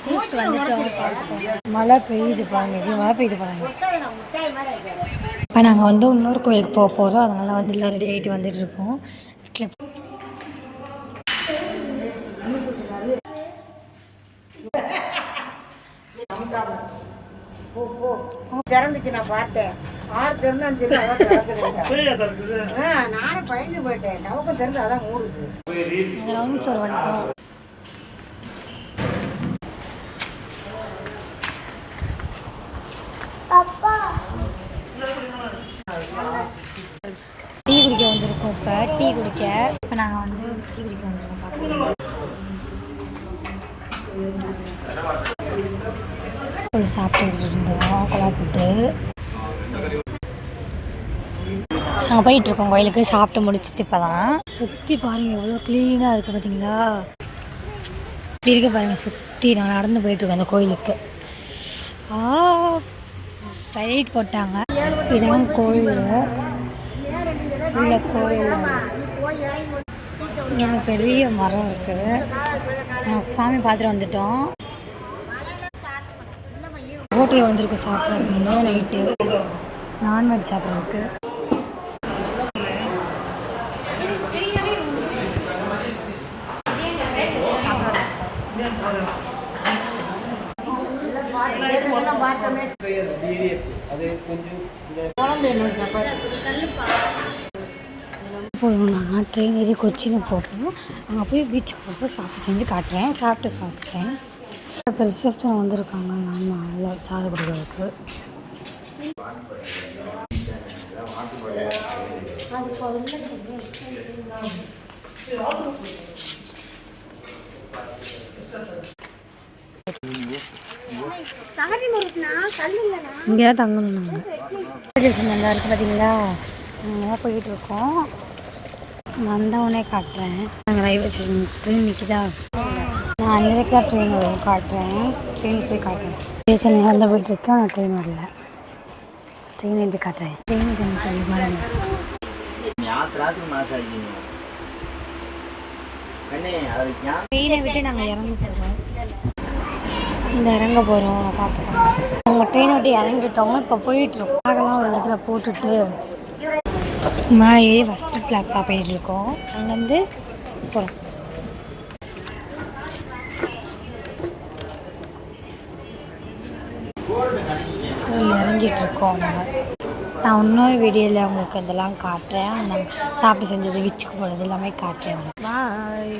குளிச்சுட்டு வந்துட்டோம். மழை பெய்யுது பாருங்க, மழை பெய்யுது பாருங்க. இப்போ நாங்கள் வந்து இன்னொரு கோயிலுக்கு போக போகிறோம். அதனால் வந்து எல்லாம் ரெடி ஆகிட்டு வந்துட்டு இருக்கோம். திறந்துச்சு, நான் பார்த்தேன். 6 திறந்து நானும் பயந்து போயிட்டேன். நமக்கும் திறந்து அதான் மூடுது. டீ குடிக்க வந்திருக்கோம். இப்போ டீ குடிக்க இப்போ நாங்கள் வந்து டீ குடிக்க வந்திருக்கோம். பார்க்கலாம் சாப்பிட்டு இருந்தோம் கொலா போட்டு. நாங்கள் போயிட்டுருக்கோம் கோயிலுக்கு. சாப்பிட்டு முடிச்சுட்டு இப்போ தான் சுற்றி பாருங்கள் எவ்வளோ க்ளீனாக இருக்குது பார்த்தீங்களா? இப்படி இருக்க பாருங்கள் சுற்றி. நாங்கள் நடந்து போயிட்டுருக்கோம் அந்த கோயிலுக்கு. லைட் போட்டாங்க. இதெல்லாம் கோயில் உள்ள கோயில். இங்கே பெரிய மரம் இருக்குது. நாங்கள் சாமி பார்த்துட்டு வந்துட்டோம். ஹோட்டலில் வந்திருக்கு சாப்பிட்றதுக்கு. நைட்டு நான்வெஜ் சாப்பிட்றதுக்கு. போகணும். ட்ரெயின் ஏறி கொச்சின்னு போகணும். அங்கே போய் பீச்சுக்கு போக சாப்பிட்டு செஞ்சு காட்டுறேன். சாப்பிட்டு காட்டுறேன். இப்போ ரிசப்ஷன் வந்திருக்காங்க. ஆமாம், எல்லாம் சாதம் கொடுக்குறதுக்கு. இங்கே தான் தங்கணும். நாங்கள் நல்லா இருக்குது பார்த்தீங்களா? அங்கே தான் போயிட்டுருக்கோம். வந்தவொடனே காட்டுறேன். நாங்கள் ரயில்வே ஸ்டேஷன் ட்ரெயின் நிற்கிதா? நான் 5:30 தான் ட்ரெயின் வரும். காட்டுறேன். ட்ரெயினுக்கு போய் காட்டுறேன். ஸ்டேஷன் நடந்து போயிட்டுருக்கேன். நான் ட்ரெயின் வரல. ட்ரெயின் எடுத்து காட்டுறேன். ட்ரெயினுக்கு போய் பாருங்க. ட்ரெயினை விட்டு நாங்கள் இறங்க போகிறோம். இறங்க போகிறோம். பார்த்துக்கோங்க. நாங்கள் ட்ரெயினை விட்டு இறங்கிட்டோம். இப்போ போயிட்டுருக்கோம். பேகெல்லாம் ஒரு இடத்துல போட்டுட்டு மேலே ஏறி ஃபஸ்ட்டு ஃப்ளாட்டாக போயிட்டுருக்கோம். அங்கேருந்து போகிறோம். ஸோ இறங்கிட்டுருக்கோம். நான் இன்னொரு வீடியோவில் உங்களுக்கு இதெல்லாம் காட்டுறேன். நான் சாப்பிட்டு செஞ்சது, விச்சுக்கு போகிறது எல்லாமே காட்டுறேன். பாய்.